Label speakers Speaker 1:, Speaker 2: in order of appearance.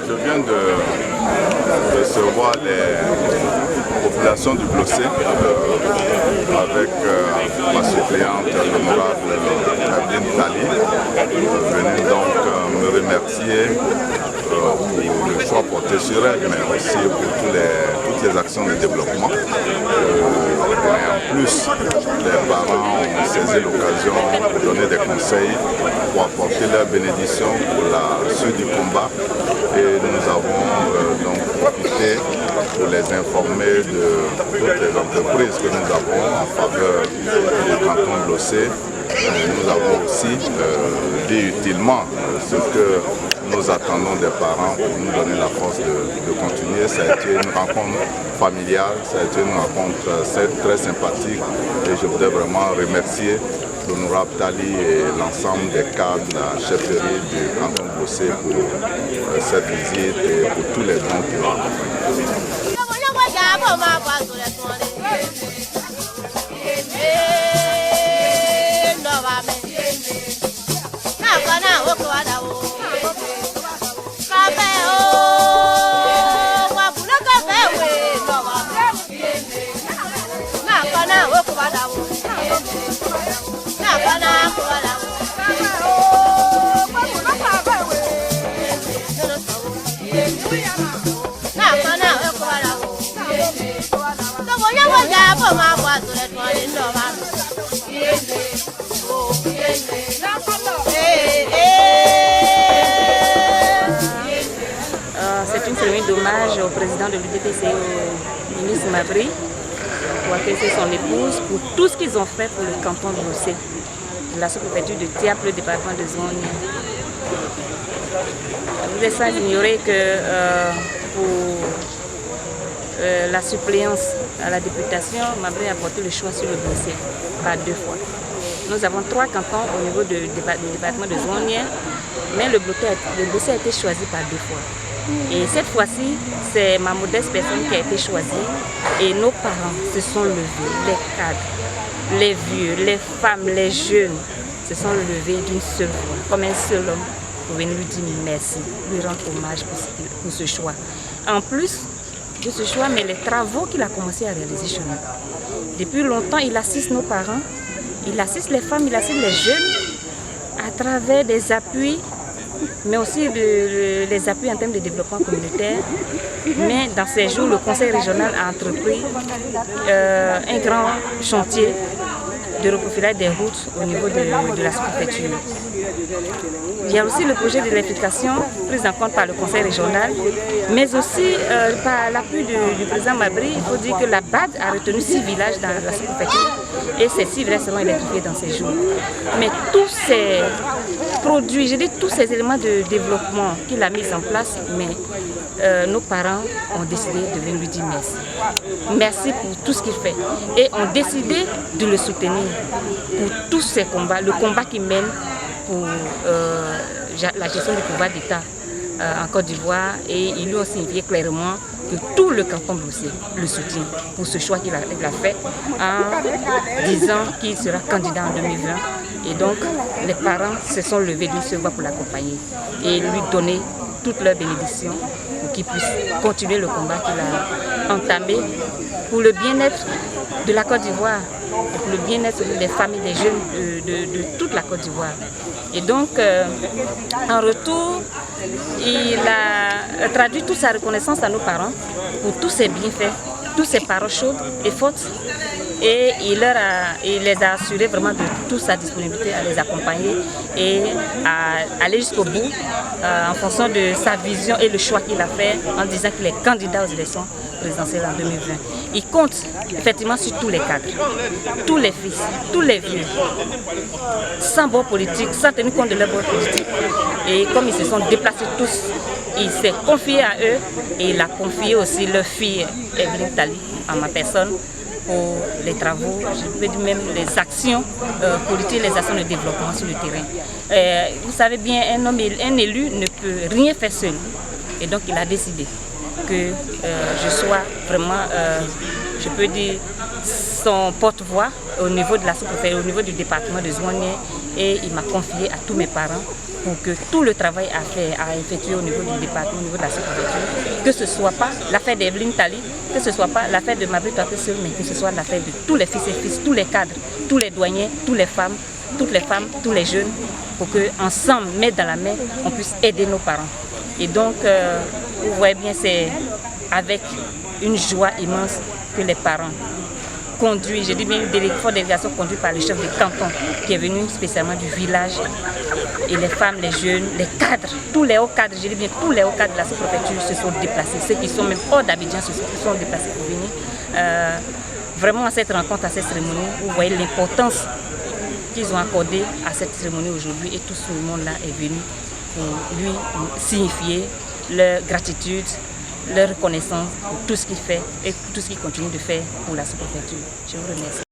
Speaker 1: Je viens de recevoir les populations du Blossé avec ma suppléante, l'honorable Nadine Tali, venue donc me remercier pour le choix porté sur elle, mais aussi pour toutes les actions de développement. Et en plus, les parents ont saisi l'occasion de donner des conseils pour apporter leur bénédiction pour la suite du combat. Et nous avons donc profité pour les informer de toutes les entreprises que nous avons en faveur du canton Blossé. Nous avons aussi dit utilement ce que nous attendons des parents pour nous donner la force de continuer. Ça a été une rencontre familiale, ça a été une rencontre très sympathique et je voudrais vraiment remercier l'honorable Tali et l'ensemble des cadres de la chefferie du canton Blossé pour cette visite et pour tous les dons qui ont.
Speaker 2: C'est une cérémonie d'hommage au président de l'UDPC, au ministre Mabry, pour apaiser son épouse, pour tout ce qu'ils ont fait pour le canton de Blossé, de la sous-préfecture de Diap, le département de Zouani. Vous êtes sans ignorer que pour la suppléance à la députation, Mabry a porté le choix sur le Blossé par 2 fois. Nous avons 3 cantons au niveau du département de Zouani, mais le Blossé a été choisi par 2 fois. Et cette fois-ci, c'est ma modeste personne qui a été choisie et nos parents se sont levés, les cadres, les vieux, les femmes, les jeunes se sont levés d'une seule voix, comme un seul homme, pour venir lui dire merci, lui rendre hommage pour ce choix. En plus de ce choix, mais les travaux qu'il a commencé à réaliser chez nous. Depuis longtemps, il assiste nos parents, il assiste les femmes, il assiste les jeunes à travers des appuis, mais aussi les appuis en termes de développement communautaire. Mais dans ces jours, le conseil régional a entrepris un grand chantier de reprofilage des routes au niveau de la sous-préfecture. Il y a aussi le projet d'électrification pris en compte par le conseil régional, mais aussi par l'appui du président Mabry. Il faut dire que la BAD a retenu 6 villages dans la sous-préfecture et ces 6 villages seront électrifiés dans ces jours. Mais tous ces produits, je dis tous ces éléments de développement qu'il a mis en place, mais nos parents ont décidé de venir lui dire merci. Merci pour tout ce qu'il fait et ont décidé de le soutenir pour tous ces combats, le combat qu'il mène pour la gestion du pouvoir d'État en Côte d'Ivoire, et ils lui ont signifié clairement que tout le canton Blossé le soutient pour ce choix qu'il a fait en disant qu'il sera candidat en 2020. Et donc les parents se sont levés d'une seule voix pour l'accompagner et lui donner toutes leurs bénédictions pour qu'il puisse continuer le combat qu'il a entamé pour le bien-être de la Côte d'Ivoire, pour le bien-être des familles, des jeunes de toute la Côte d'Ivoire. Et donc, en retour, il a traduit toute sa reconnaissance à nos parents pour tous ses bienfaits, toutes ses paroles chaudes et fortes Et il les a assurés vraiment de toute sa disponibilité à les accompagner et à aller jusqu'au bout en fonction de sa vision et le choix qu'il a fait en disant qu'il est candidat aux élections présidentielles en 2020. Il compte effectivement sur tous les cadres, tous les fils, tous les vieux, sans bord politique, sans tenir compte de leur bord politique. Et comme ils se sont déplacés tous, il s'est confié à eux et il a confié aussi leur fille Evelyne Tali en ma personne pour les travaux, je peux dire même les actions politiques, les actions de développement sur le terrain. Vous savez bien, un élu ne peut rien faire seul. Et donc il a décidé que je sois vraiment, je peux dire, son porte-voix au niveau de la sous-préfecture, au niveau du département de Zouanié, et il m'a confié à tous mes parents pour que tout le travail à effectuer au niveau du département, au niveau de la sous-préfecture, que ce ne soit pas l'affaire d'Evelyne Tali, que ce ne soit pas l'affaire de Mabri Toapé seul, mais que ce soit l'affaire de tous les fils et fils, tous les cadres, tous les douaniers, toutes les femmes, tous les jeunes, pour qu'ensemble, main dans la main, on puisse aider nos parents. Et donc, vous voyez bien, c'est avec une joie immense que les parents conduits, je dis bien une forte délégation conduite par le chef de canton qui est venu spécialement du village, et les femmes, les jeunes, les cadres, tous les hauts cadres, je dis bien tous les hauts cadres de la sous-préfecture se sont déplacés, ceux qui sont même hors d'Abidjan se sont déplacés pour venir. Vraiment à cette rencontre, à cette cérémonie, vous voyez l'importance qu'ils ont accordée à cette cérémonie aujourd'hui, et tout ce monde-là est venu pour lui signifier leur gratitude, leur reconnaissance pour tout ce qu'il fait et pour tout ce qu'il continue de faire pour la sous-préfecture. Je vous remercie.